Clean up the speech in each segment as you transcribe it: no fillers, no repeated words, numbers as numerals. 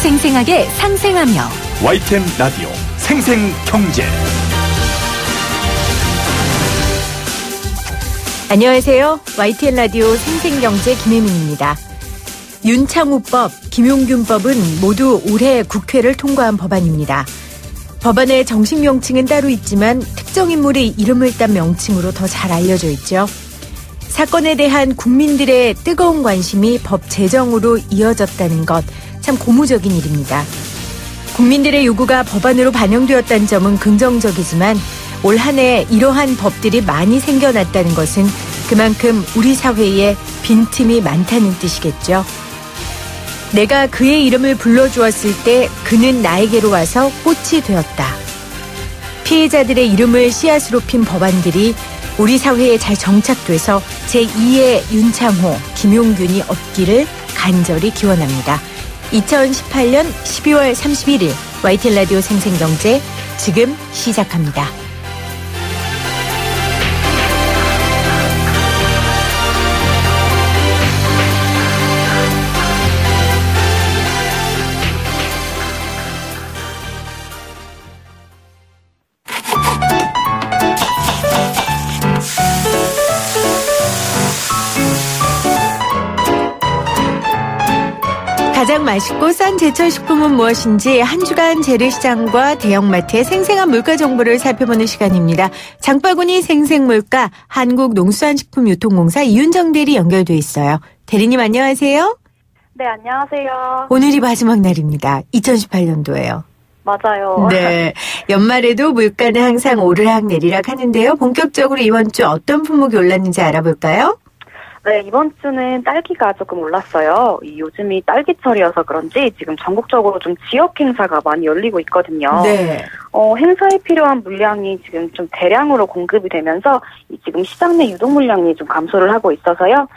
생생하게 상생하며 YTN 라디오 생생경제. 안녕하세요. YTN 라디오 생생경제 김혜민입니다. 윤창호법, 김용균법은 모두 올해 국회를 통과한 법안입니다. 법안의 정식 명칭은 따로 있지만 특정 인물의 이름을 딴 명칭으로 더 잘 알려져 있죠. 사건에 대한 국민들의 뜨거운 관심이 법 제정으로 이어졌다는 것, 참 고무적인 일입니다. 국민들의 요구가 법안으로 반영되었다는 점은 긍정적이지만 올 한 해 이러한 법들이 많이 생겨났다는 것은 그만큼 우리 사회에 빈틈이 많다는 뜻이겠죠. 내가 그의 이름을 불러주었을 때 그는 나에게로 와서 꽃이 되었다. 피해자들의 이름을 씨앗으로 핀 법안들이 우리 사회에 잘 정착돼서 제2의 윤창호, 김용균이 얻기를 간절히 기원합니다. 2018년 12월 31일 YTN 라디오 생생경제 지금 시작합니다. 가장 맛있고 싼 제철 식품은 무엇인지 한 주간 재래시장과 대형마트의 생생한 물가 정보를 살펴보는 시간입니다. 장바구니 생생물가 한국농수산식품유통공사 이윤정 대리 연결돼 있어요. 대리님 안녕하세요. 네, 안녕하세요. 오늘이 마지막 날입니다. 2018년도예요. 맞아요. 네, 연말에도 물가는 항상 오르락 내리락 하는데요. 본격적으로 이번 주 어떤 품목이 올랐는지 알아볼까요? 네, 이번 주는 딸기가 조금 올랐어요. 요즘이 딸기철이어서 그런지 지금 전국적으로 좀 지역 행사가 많이 열리고 있거든요. 네. 행사에 필요한 물량이 지금 좀 대량으로 공급이 되면서 지금 시장 내 유동 물량이 좀 감소를 하고 있어서요.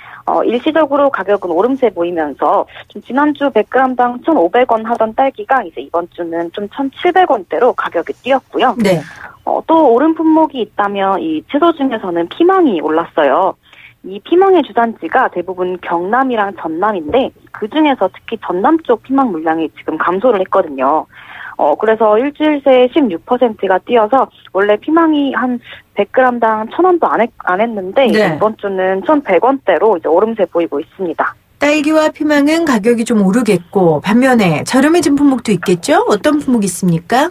일시적으로 가격은 오름세 보이면서 좀 지난주 100g당 1,500원 하던 딸기가 이제 이번 주는 좀 1,700원대로 가격이 뛰었고요. 네. 또 오른 품목이 있다면 이 채소 중에서는 피망이 올랐어요. 이 피망의 주산지가 대부분 경남이랑 전남인데 그중에서 특히 전남 쪽 피망 물량이 지금 감소를 했거든요. 그래서 일주일 새 16%가 뛰어서 원래 피망이 한 100g당 1,000원도 안 했는데 네. 이번 주는 1,100원대로 이제 오름세 보이고 있습니다. 딸기와 피망은 가격이 좀 오르겠고 반면에 저렴해진 품목도 있겠죠? 어떤 품목이 있습니까?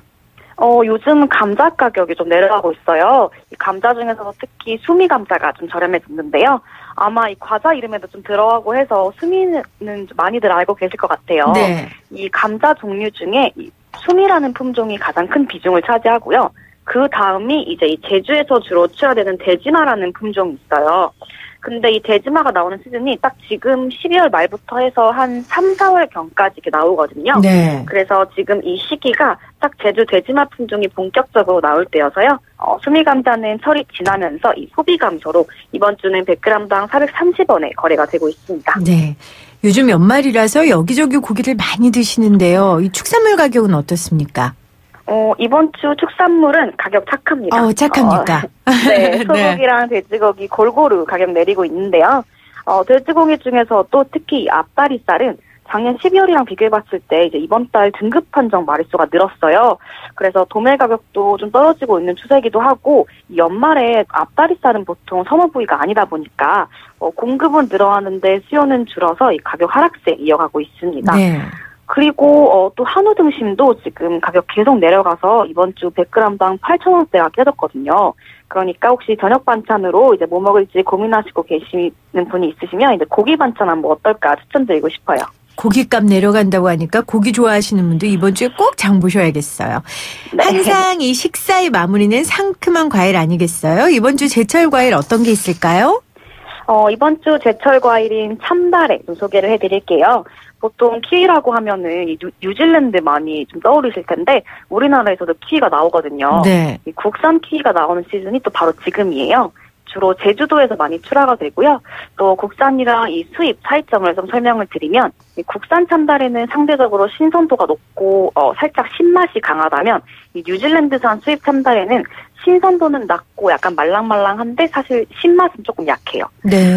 요즘 감자 가격이 좀 내려가고 있어요. 이 감자 중에서도 특히 수미 감자가 좀 저렴해졌는데요. 아마 이 과자 이름에도 좀 들어가고 해서 수미는 많이들 알고 계실 것 같아요. 네. 이 감자 종류 중에 이 수미라는 품종이 가장 큰 비중을 차지하고요. 그 다음이 이제 이 제주에서 주로 취하되는 대지마라는 품종이 있어요. 근데 이 대지마가 나오는 시즌이 딱 지금 12월 말부터 해서 한 3, 4월경까지 이렇게 나오거든요. 네. 그래서 지금 이 시기가 딱 제주 대지마 품종이 본격적으로 나올 때여서요. 수미감자는 철이 지나면서 이 소비 감소로 이번 주는 100g당 430원에 거래가 되고 있습니다. 네. 요즘 연말이라서 여기저기 고기를 많이 드시는데요. 이 축산물 가격은 어떻습니까? 이번 주 축산물은 가격 착합니다. 착합니까? 네, 소고기랑 돼지고기 골고루 가격 내리고 있는데요. 돼지고기 중에서 또 특히 앞다리살은 작년 12월이랑 비교해봤을 때 이제 이번 달 등급 판정 마리수가 늘었어요. 그래서 도매 가격도 좀 떨어지고 있는 추세이기도 하고 연말에 앞다리살은 보통 선호 부위가 아니다 보니까 공급은 늘어나는데 수요는 줄어서 이 가격 하락세 이어가고 있습니다. 네. 그리고 또 한우 등심도 지금 가격 계속 내려가서 이번 주 100g당 8,000원대가 깨졌거든요. 그러니까 혹시 저녁 반찬으로 이제 뭐 먹을지 고민하시고 계시는 분이 있으시면 이제 고기 반찬 한번 어떨까 추천드리고 싶어요. 고깃값 내려간다고 하니까 고기 좋아하시는 분도 이번 주에 꼭 장 보셔야겠어요. 네. 항상 이 식사의 마무리는 상큼한 과일 아니겠어요? 이번 주 제철 과일 어떤 게 있을까요? 이번 주 제철 과일인 참다래 좀 소개를 해드릴게요. 보통 키위라고 하면은 뉴질랜드 많이 좀 떠오르실 텐데 우리나라에서도 키위가 나오거든요. 네. 이 국산 키위가 나오는 시즌이 또 바로 지금이에요. 주로 제주도에서 많이 출하가 되고요. 또 국산이랑 이 수입 차이점을 좀 설명을 드리면 이 국산 참다래는 상대적으로 신선도가 높고 살짝 신맛이 강하다면 이 이 뉴질랜드산 수입 참다래는 신선도는 낮고 약간 말랑말랑한데 사실 신맛은 조금 약해요. 네.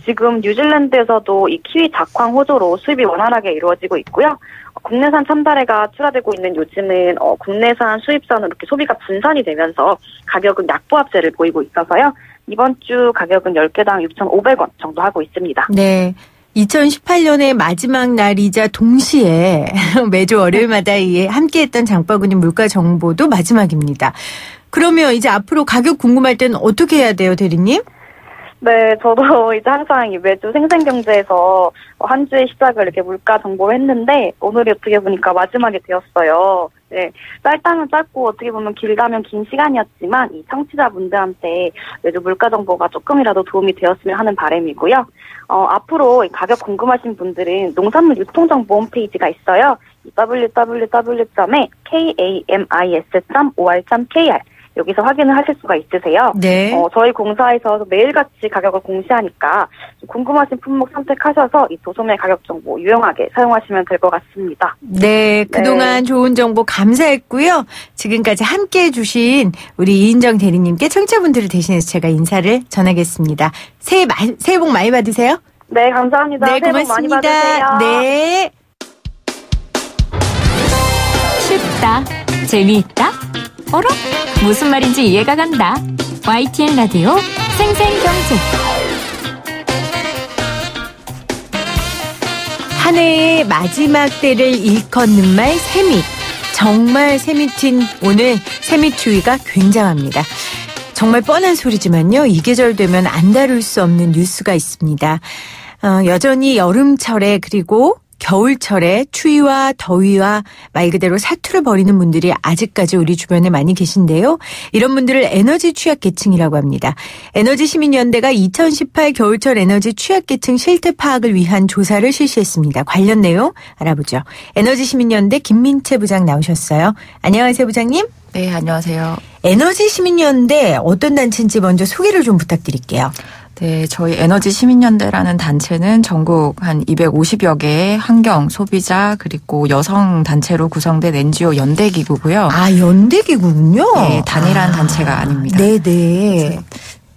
지금 뉴질랜드에서도 이 키위 작황 호조로 수입이 원활하게 이루어지고 있고요. 국내산 참다래가 출하되고 있는 요즘은 국내산 수입산으로 이렇게 소비가 분산이 되면서 가격은 약보합세를 보이고 있어서요. 이번 주 가격은 10개당 6,500원 정도 하고 있습니다. 네. 2018년의 마지막 날이자 동시에 매주 월요일마다 함께했던 장바구니 물가 정보도 마지막입니다. 그러면 이제 앞으로 가격 궁금할 때는 어떻게 해야 돼요, 대리님? 네, 저도 이제 항상 매주 생생경제에서 한 주의 시작을 이렇게 물가 정보를 했는데 오늘이 어떻게 보니까 마지막이 되었어요. 네, 짧다면 짧고 어떻게 보면 길다면 긴 시간이었지만 이 청취자분들한테 매주 물가 정보가 조금이라도 도움이 되었으면 하는 바람이고요. 앞으로 가격 궁금하신 분들은 농산물 유통정보 홈페이지가 있어요. www.kamis.or.kr 여기서 확인을 하실 수가 있으세요. 네. 저희 공사에서 매일같이 가격을 공시하니까 궁금하신 품목 선택하셔서 이 도소매 가격 정보 유용하게 사용하시면 될 것 같습니다. 네, 그동안 좋은 정보 감사했고요. 지금까지 함께해 주신 우리 이인정 대리님께 청취자분들을 대신해서 제가 인사를 전하겠습니다. 새해 복 많이 받으세요. 네, 감사합니다. 네, 새해 복 많이 고맙습니다. 받으세요. 네. 쉽다. 재미있다. 어라? 무슨 말인지 이해가 간다. YTN 라디오 생생경제. 한 해의 마지막 때를 일컫는 말 세밋. 정말 세밋인 오늘 세밋추위가 굉장합니다. 정말 뻔한 소리지만요. 이 계절 되면 안 다룰 수 없는 뉴스가 있습니다. 여전히 여름철에 그리고 겨울철에 추위와 더위와 말 그대로 사투를 벌이는 분들이 아직까지 우리 주변에 많이 계신데요. 이런 분들을 에너지 취약계층이라고 합니다. 에너지시민연대가 2018 겨울철 에너지 취약계층 실태 파악을 위한 조사를 실시했습니다. 관련 내용 알아보죠. 에너지시민연대 김민채 부장 나오셨어요. 안녕하세요, 부장님. 네, 안녕하세요. 에너지시민연대 어떤 단체인지 먼저 소개를 좀 부탁드릴게요. 네, 저희 에너지시민연대라는 단체는 전국 한 250여 개의 환경, 소비자, 그리고 여성 단체로 구성된 NGO 연대기구고요. 아, 연대기구군요? 네, 단일한 단체가 아닙니다. 네네.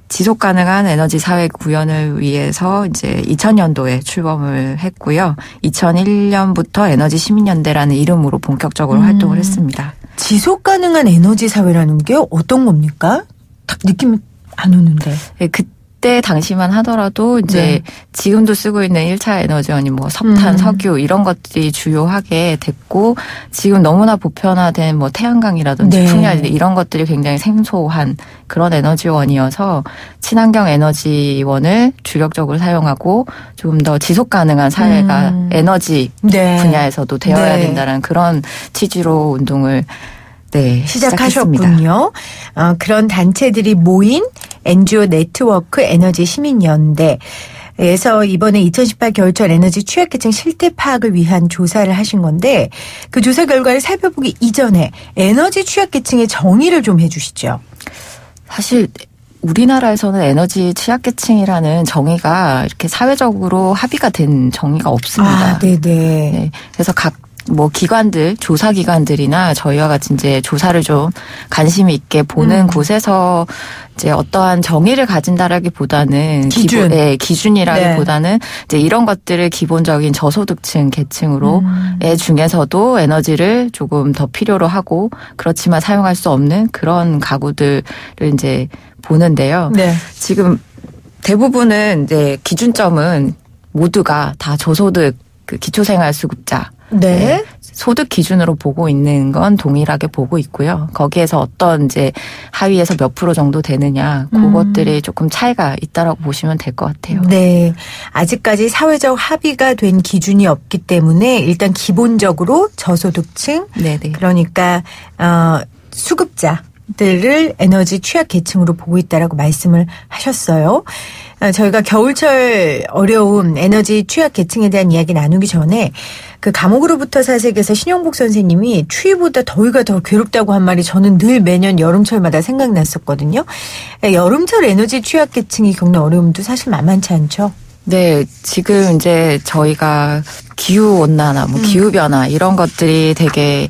지속 가능한 에너지 사회 구현을 위해서 이제 2000년도에 출범을 했고요. 2001년부터 에너지시민연대라는 이름으로 본격적으로 활동을 했습니다. 지속 가능한 에너지 사회라는 게 어떤 겁니까? 딱 느낌 안 오는데. 네, 그때 당시만 하더라도 이제 네. 지금도 쓰고 있는 1차 에너지원이 뭐 석탄, 석유 이런 것들이 주요하게 됐고 지금 너무나 보편화된 뭐 태양광이라든지 네. 풍력 이런 것들이 굉장히 생소한 그런 에너지원이어서 친환경 에너지원을 주력적으로 사용하고 좀 더 지속 가능한 사회가 에너지 네. 분야에서도 되어야 네. 된다는 그런 취지로 운동을 시작하셨군요. 그런 단체들이 모인 NGO 네트워크 에너지 시민연대에서 이번에 2018 겨울철 에너지 취약계층 실태 파악을 위한 조사를 하신 건데 그 조사 결과를 살펴보기 이전에 에너지 취약계층의 정의를 좀 해주시죠. 사실 우리나라에서는 에너지 취약계층이라는 정의가 이렇게 사회적으로 합의가 된 정의가 없습니다. 아, 네네. 네, 그래서 각 기관들, 조사 기관들이나 저희와 같이 이제 조사를 좀 관심 있게 보는 곳에서 이제 어떠한 정의를 가진다라기보다는 기준이라기보다는 이제 이런 것들을 기본적인 저소득층 계층으로 애 중에서도 에너지를 조금 더 필요로 하고 그렇지만 사용할 수 없는 그런 가구들을 이제 보는데요. 네. 지금 대부분은 이제 기준점은 모두가 다 저소득 기초생활수급자. 네. 소득 기준으로 보고 있는 건 동일하게 보고 있고요. 거기에서 어떤 이제 하위에서 몇 프로 정도 되느냐, 그것들이 조금 차이가 있다라고 보시면 될 것 같아요. 네. 아직까지 사회적 합의가 된 기준이 없기 때문에 일단 기본적으로 저소득층, 네네. 그러니까 수급자들을 에너지 취약 계층으로 보고 있다라고 말씀을 하셨어요. 저희가 겨울철 어려움 에너지 취약 계층에 대한 이야기 나누기 전에 그 감옥으로부터 사색에서 신용복 선생님이 추위보다 더위가 더 괴롭다고 한 말이 저는 늘 매년 여름철마다 생각났었거든요. 여름철 에너지 취약 계층이 겪는 어려움도 사실 만만치 않죠. 네, 지금 이제 저희가 기후온난화, 기후변화 이런 것들이 되게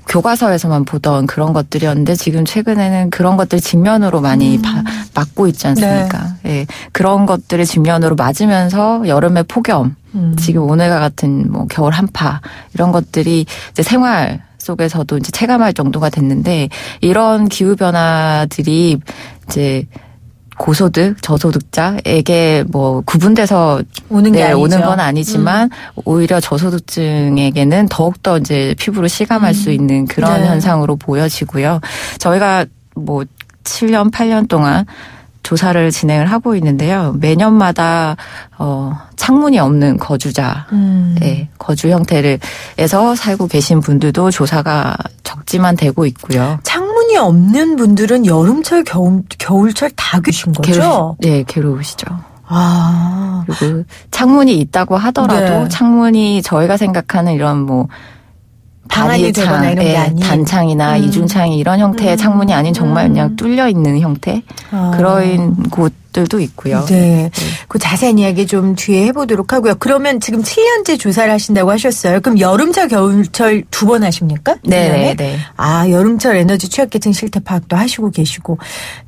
교과서에서만 보던 그런 것들이었는데 지금 최근에는 그런 것들 직면으로 많이 맞고 있지 않습니까? 네. 네, 그런 것들을 직면으로 맞으면서 여름의 폭염, 지금 오늘과 같은 겨울 한파 이런 것들이 이제 생활 속에서도 이제 체감할 정도가 됐는데 이런 기후변화들이 이제 고소득, 저소득자에게 구분돼서 오는 건 아니지만 오히려 저소득층에게는 더욱더 이제 피부로 실감할 수 있는 그런 현상으로 보여지고요. 저희가 7년, 8년 동안 조사를 진행을 하고 있는데요. 매년마다 창문이 없는 거주자, 거주 형태에서 살고 계신 분들도 조사가 적지만 되고 있고요. 창문이 없는 분들은 여름철, 겨울철 다 계신 거죠? 네, 괴로우시죠. 아. 그리고 창문이 있다고 하더라도 창문이 저희가 생각하는 이런 방안이 되거나 이런 게 아닌 단창이나 이중창이 이런 형태의 창문이 아닌 정말 그냥 뚫려 있는 형태 그런 곳들도 있고요. 네, 그 자세한 이야기 좀 뒤에 해보도록 하고요. 그러면 지금 7년째 조사를 하신다고 하셨어요. 그럼 여름철, 겨울철 2번 하십니까? 네. 아, 여름철 에너지 취약계층 실태 파악도 하시고 계시고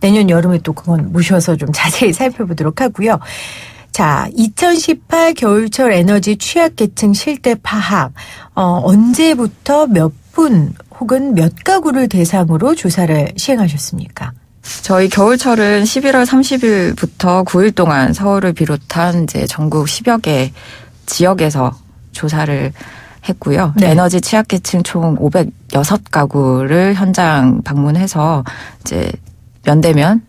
내년 여름에 또 그건 모셔서 좀 자세히 살펴보도록 하고요. 자, 2018 겨울철 에너지 취약계층 실태 파악 언제부터 몇 분 혹은 몇 가구를 대상으로 조사를 시행하셨습니까? 저희 겨울철은 11월 30일부터 9일 동안 서울을 비롯한 이제 전국 10여 개 지역에서 조사를 했고요. 네. 에너지 취약계층 총 506가구를 현장 방문해서 이제 면대면,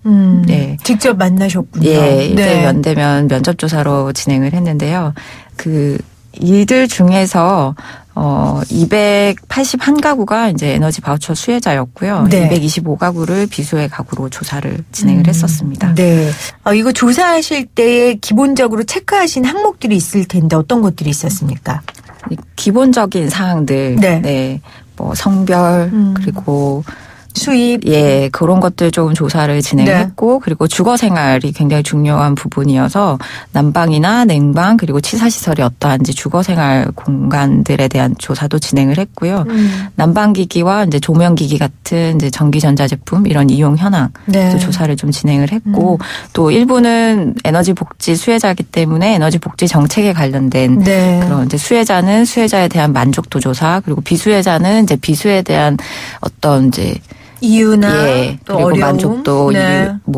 네. 직접 만나셨군요. 예, 이제 면대면 면접 조사로 진행을 했는데요. 이들 중에서 281가구가 이제 에너지 바우처 수혜자였고요. 네. 225가구를 비수혜 가구로 조사를 진행을 했었습니다. 네. 이거 조사하실 때 기본적으로 체크하신 항목들이 있을 텐데 어떤 것들이 있었습니까? 기본적인 사항들, 네, 성별 그리고 수입. 예, 그런 것들 조금 조사를 진행했고, 그리고 주거 생활이 굉장히 중요한 부분이어서 난방이나 냉방, 그리고 치사시설이 어떠한지 주거 생활 공간들에 대한 조사도 진행을 했고요. 난방기기와 이제 조명기기 같은 이제 전기전자제품 이런 이용 현황도 조사를 좀 진행을 했고, 또 일부는 에너지 복지 수혜자이기 때문에 에너지 복지 정책에 관련된 그런 이제 수혜자는 수혜자에 대한 만족도 조사, 그리고 비수혜자는 이제 비수에 대한 어떤 이제 이유나 또 그리고 어려움. 만족도,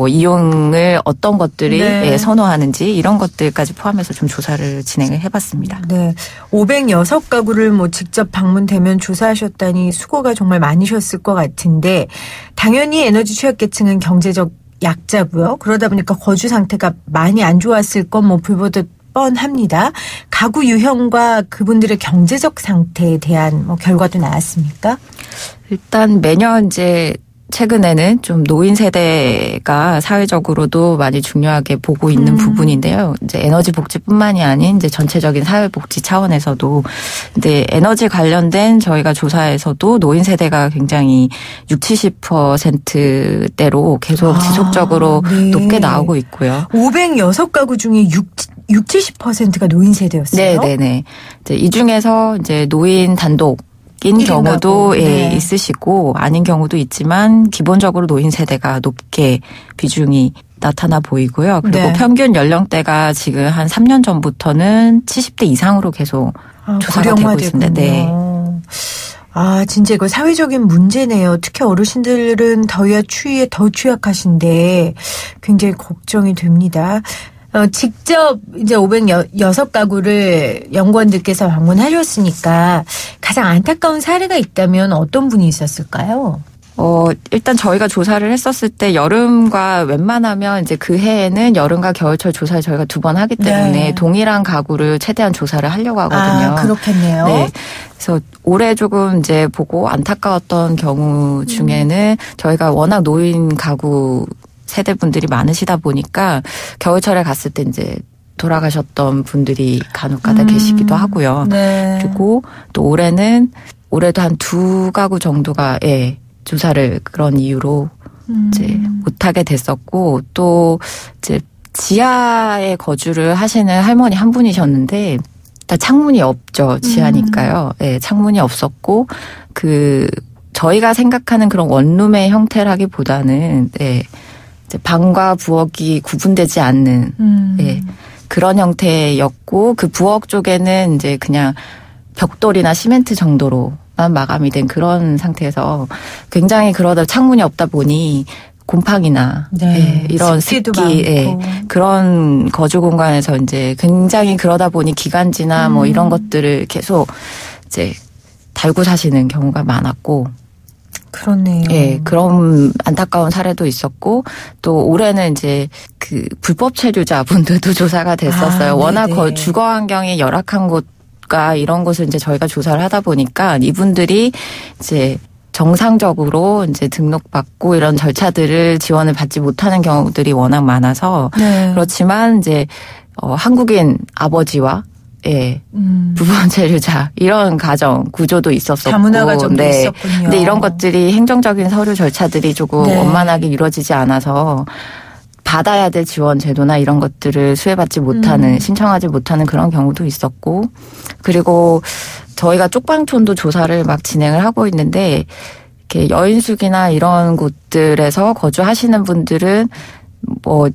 이용을 어떤 것들이 선호하는지 이런 것들까지 포함해서 좀 조사를 진행을 해봤습니다. 네, 506가구를 직접 방문 대면 조사하셨다니 수고가 정말 많으셨을 것 같은데 당연히 에너지 취약계층은 경제적 약자고요. 그러다 보니까 거주 상태가 많이 안 좋았을 건 불보듯 뻔합니다. 가구 유형과 그분들의 경제적 상태에 대한 결과도 나왔습니까? 일단 매년 이제 최근에는 좀 노인 세대가 사회적으로도 많이 중요하게 보고 있는 부분인데요. 이제 에너지 복지뿐만이 아닌 이제 전체적인 사회 복지 차원에서도 근데 에너지 관련된 저희가 조사에서도 노인 세대가 굉장히 60-70%대로 계속 지속적으로 높게 나오고 있고요. 506가구 중에 70%가 노인 세대였어요. 네. 이제 이 중에서 이제 노인 단독 인 경우도 있으시고 아닌 경우도 있지만 기본적으로 노인 세대가 높게 비중이 나타나 보이고요. 그리고 평균 연령대가 지금 한 3년 전부터는 70대 이상으로 계속 조사가 되고 있습니다. 네. 진짜 이거 사회적인 문제네요. 특히 어르신들은 더위와 추위에 더 취약하신데 굉장히 걱정이 됩니다. 직접 이제 506가구를 연구원들께서 방문하셨으니까 가장 안타까운 사례가 있다면 어떤 분이 있었을까요? 일단 저희가 조사를 했었을 때 여름과 웬만하면 이제 그 해에는 여름과 겨울철 조사를 저희가 2번 하기 때문에 동일한 가구를 최대한 조사를 하려고 하거든요. 그렇겠네요. 네. 그래서 올해 조금 이제 보고 안타까웠던 경우 중에는 저희가 워낙 노인 가구 세대분들이 많으시다 보니까 겨울철에 갔을 때 이제 돌아가셨던 분들이 간혹가다 계시기도 하고요. 그리고 또 올해도 한 2가구 정도가 조사를 그런 이유로 이제 못하게 됐었고 또 이제 지하에 거주를 하시는 할머니 한 분이셨는데 다 창문이 없죠. 지하니까요. 네, 창문이 없었고 저희가 생각하는 그런 원룸의 형태라기보다는 네, 이제 방과 부엌이 구분되지 않는 네, 그런 형태였고 그 부엌 쪽에는 이제 그냥 벽돌이나 시멘트 정도로만 마감이 된 그런 상태에서 굉장히 그러다 창문이 없다 보니 곰팡이나 네, 이런 습기 그런 거주 공간에서 이제 굉장히 그러다 보니 기관지나 뭐 이런 것들을 계속 이제 달고 사시는 경우가 많았고 그렇네요. 예, 그런 안타까운 사례도 있었고 또 올해는 이제 그 불법 체류자 분들도 조사가 됐었어요. 워낙 주거 환경이 열악한 곳과 이런 곳을 이제 저희가 조사를 하다 보니까 이분들이 이제 정상적으로 이제 등록받고 이런 절차들을 지원을 받지 못하는 경우들이 워낙 많아서 그렇지만 이제 한국인 아버지와 예, 불법 체류자 이런 가정 구조도 있었었고, 다문화 가정도 있었군요. 근데 이런 것들이 행정적인 서류 절차들이 조금 원만하게 이루어지지 않아서 받아야 될 지원 제도나 이런 것들을 수혜받지 못하는 신청하지 못하는 그런 경우도 있었고, 그리고 저희가 쪽방촌도 조사를 막 진행을 하고 있는데 이렇게 여인숙이나 이런 곳들에서 거주하시는 분들은 뭐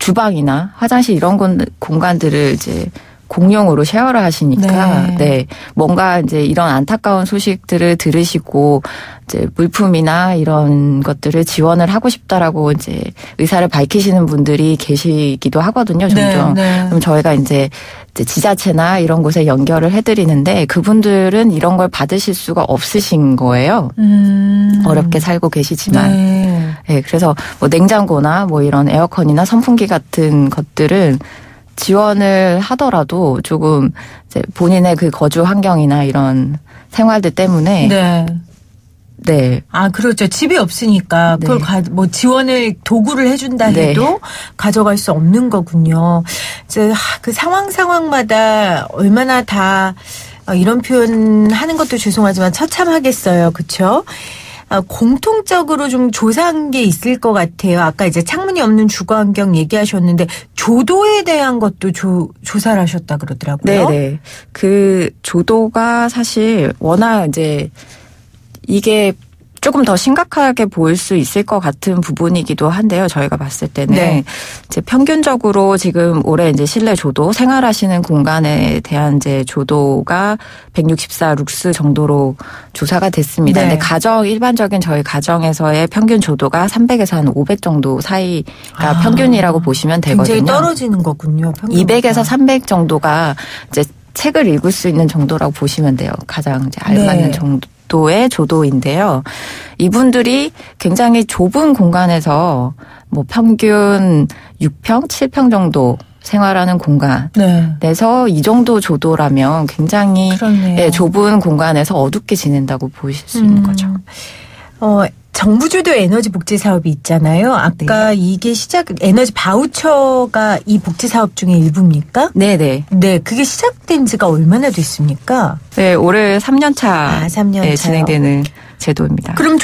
주방이나 화장실 이런 공간들을 이제 공용으로 쉐어를 하시니까 네 뭔가 이제 이런 안타까운 소식들을 들으시고 이제 물품이나 이런 것들을 지원을 하고 싶다라고 이제 의사를 밝히시는 분들이 계시기도 하거든요, 종종. 그럼 저희가 이제 지자체나 이런 곳에 연결을 해드리는데 그분들은 이런 걸 받으실 수가 없으신 거예요. 어렵게 살고 계시지만. 네, 그래서 뭐 냉장고나 뭐 이런 에어컨이나 선풍기 같은 것들은 지원을 하더라도 조금 이제 본인의 그 거주 환경이나 이런 생활들 때문에 네. 아, 그렇죠. 집이 없으니까 그걸 뭐 지원을 도구를 해준다 해도 가져갈 수 없는 거군요. 이제 그 상황마다 얼마나 다 이런 표현 하는 것도 죄송하지만 처참하겠어요. 그렇죠? 공통적으로 좀 조사한 게 있을 것 같아요. 아까 이제 창문이 없는 주거 환경 얘기하셨는데 조도에 대한 것도 조사를 하셨다 그러더라고요. 네네. 그 조도가 사실 워낙 이제 이게 조금 더 심각하게 보일 수 있을 것 같은 부분이기도 한데요. 저희가 봤을 때는 이제 평균적으로 지금 올해 이제 실내 조도 생활하시는 공간에 대한 이제 조도가 164 룩스 정도로 조사가 됐습니다. 근데 일반적인 저희 가정에서의 평균 조도가 300에서 한 500 정도 사이가 평균이라고 보시면 되거든요. 굉장히 떨어지는 거군요. 평균보다. 200에서 300 정도가 이제 책을 읽을 수 있는 정도라고 보시면 돼요. 가장 이제 알맞는 정도의 조도인데요. 이분들이 굉장히 좁은 공간에서 뭐 평균 6평, 7평 정도 생활하는 공간에서 이 정도 조도라면 굉장히 좁은 공간에서 어둡게 지낸다고 보실 수 있는 거죠. 정부 주도 에너지 복지 사업이 있잖아요. 아까 이게 에너지 바우처가 이 복지 사업 중에 일부입니까? 네네. 네, 그게 시작된 지가 얼마나 됐습니까? 네, 올해 3년 차 3년 진행되는 제도입니다. 그럼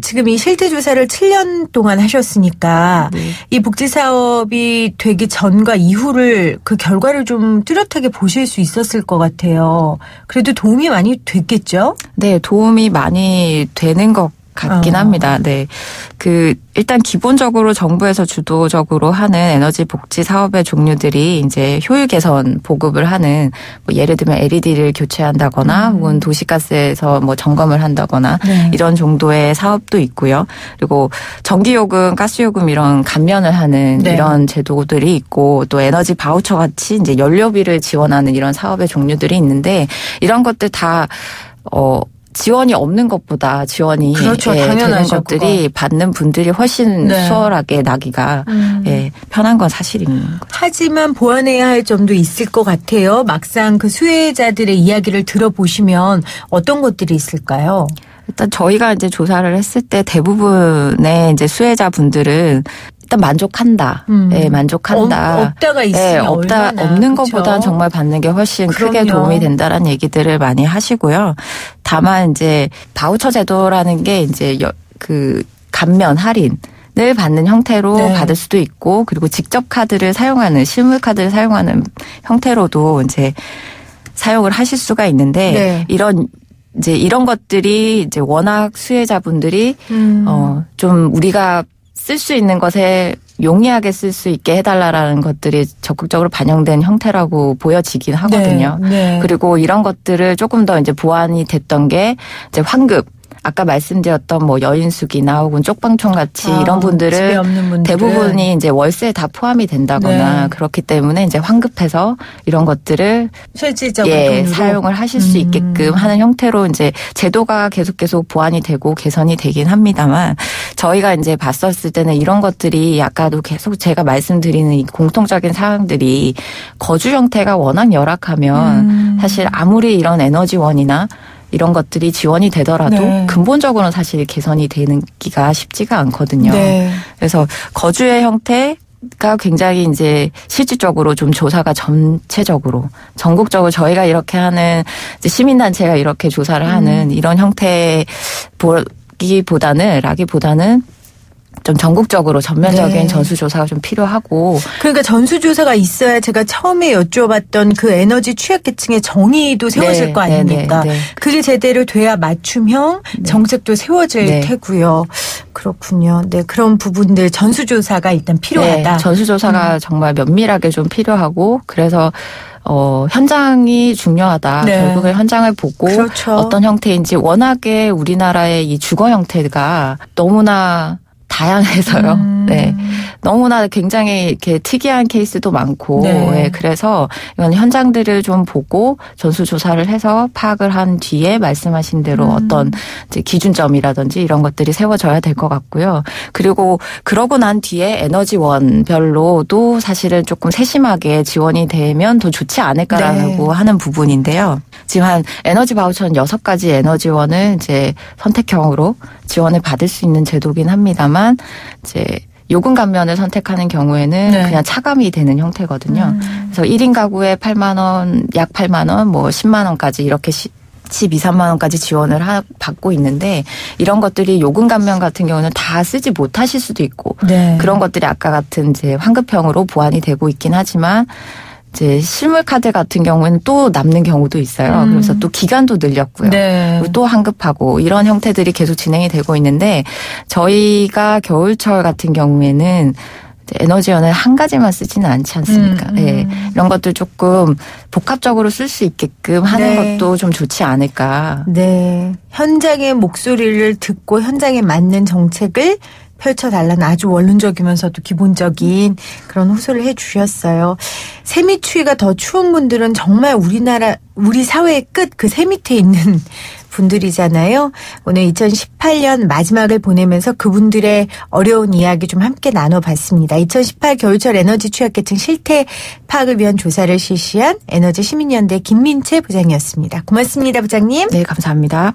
지금 이 실태 조사를 7년 동안 하셨으니까 이 복지 사업이 되기 전과 이후를 그 결과를 좀 뚜렷하게 보실 수 있었을 것 같아요. 그래도 도움이 많이 됐겠죠? 네, 도움이 많이 되는 것 같긴 합니다. 네. 일단 기본적으로 정부에서 주도적으로 하는 에너지 복지 사업의 종류들이 이제 효율 개선 보급을 하는 뭐 예를 들면 LED를 교체한다거나 혹은 도시가스에서 뭐 점검을 한다거나 이런 정도의 사업도 있고요. 그리고 전기요금, 가스요금 이런 감면을 하는 이런 제도들이 있고 또 에너지 바우처 같이 이제 연료비를 지원하는 이런 사업의 종류들이 있는데 이런 것들 다 지원이 없는 것보다 지원이 되는 것들이 받는 분들이 훨씬 수월하게 나기가 편한 건 사실인 거죠. 하지만 보완해야 할 점도 있을 것 같아요. 막상 그 수혜자들의 이야기를 들어보시면 어떤 것들이 있을까요? 일단 저희가 이제 조사를 했을 때 대부분의 이제 수혜자분들은 일단 만족한다. 네, 만족한다. 없다가 있으면 없는 것보다 정말 받는 게 훨씬 크게 도움이 된다라는 얘기들을 많이 하시고요. 다만 이제 바우처 제도라는 게 이제 그 감면 할인 받는 형태로 네. 받을 수도 있고 그리고 직접 카드를 사용하는 실물 카드를 사용하는 형태로도 이제 사용을 하실 수가 있는데 네. 이런 것들이 이제 워낙 수혜자분들이 좀 우리가 쓸 수 있는 것에 용이하게 쓸 수 있게 해달라라는 것들이 적극적으로 반영된 형태라고 보여지긴 하거든요. 네. 그리고 이런 것들을 조금 더 이제 보완이 됐던 게 이제 환급. 아까 말씀드렸던 뭐 여인숙이나 혹은 쪽방촌 같이 이런 집에 분들은 없는 분들은. 대부분이 이제 월세에 다 포함이 된다거나 네. 그렇기 때문에 이제 환급해서 이런 것들을 실질적으로 돈으로. 사용을 하실 수 있게끔 하는 형태로 이제 제도가 계속 보완이 되고 개선이 되긴 합니다만 저희가 이제 봤었을 때는 이런 것들이 아까도 계속 제가 말씀드리는 이 공통적인 사항들이 거주 형태가 워낙 열악하면 사실 아무리 이런 에너지원이나 이런 것들이 지원이 되더라도 네. 근본적으로는 사실 개선이 되기가 쉽지가 않거든요. 네. 그래서 거주의 형태가 굉장히 이제 실질적으로 좀 조사가 전체적으로 전국적으로 저희가 이렇게 하는 이제 시민단체가 이렇게 조사를 하는 이런 형태 라기보다는 좀 전국적으로 전면적인 네. 전수조사가 좀 필요하고 그러니까 전수조사가 있어야 제가 처음에 여쭤봤던 그 에너지 취약계층의 정의도 세워질 네, 거 아닙니까? 네. 그게 제대로 돼야 맞춤형 정책도 세워질 네. 테고요. 그렇군요. 네, 그런 부분들 전수조사가 일단 필요하다. 네, 전수조사가 정말 면밀하게 좀 필요하고 그래서 현장이 중요하다. 네. 결국에 현장을 보고 그렇죠. 어떤 형태인지 워낙에 우리나라의 이 주거 형태가 너무나 다양해서요. 네. 너무나 굉장히 이렇게 특이한 케이스도 많고, 네. 네. 그래서 이건 현장들을 좀 보고 전수조사를 해서 파악을 한 뒤에 말씀하신 대로 어떤 이제 기준점이라든지 이런 것들이 세워져야 될 것 같고요. 그리고 그러고 난 뒤에 에너지원별로도 사실은 조금 세심하게 지원이 되면 더 좋지 않을까라고 하는 부분인데요. 지금 한 에너지 바우처는 6가지 에너지원을 이제 선택형으로 지원을 받을 수 있는 제도긴 합니다만 이제 요금 감면을 선택하는 경우에는 네. 그냥 차감이 되는 형태거든요. 그래서 1인 가구에 8만 원, 약 8만 원, 뭐 10만 원까지 이렇게 12, 3만 원까지 지원을 받고 있는데 이런 것들이 요금 감면 같은 경우는 다 쓰지 못하실 수도 있고 네. 그런 것들이 아까 같은 이제 환급형으로 보완이 되고 있긴 하지만 이제 실물 카드 같은 경우는 또 남는 경우도 있어요. 그래서 또 기간도 늘렸고요. 네. 그리고 또 환급하고 이런 형태들이 계속 진행이 되고 있는데 저희가 겨울철 같은 경우에는 에너지원을 한 가지만 쓰지는 않지 않습니까? 네. 이런 것들 조금 복합적으로 쓸 수 있게끔 하는 네. 것도 좀 좋지 않을까. 네. 현장의 목소리를 듣고 현장에 맞는 정책을 펼쳐달라는 아주 원론적이면서도 기본적인 그런 호소를 해 주셨어요. 세미 추위가 더 추운 분들은 정말 우리 사회의 끝 그 새 밑에 있는 분들이잖아요. 오늘 2018년 마지막을 보내면서 그분들의 어려운 이야기 좀 함께 나눠봤습니다. 2018 겨울철 에너지 취약계층 실태 파악을 위한 조사를 실시한 에너지 시민연대 김민채 부장이었습니다. 고맙습니다, 부장님. 네, 감사합니다.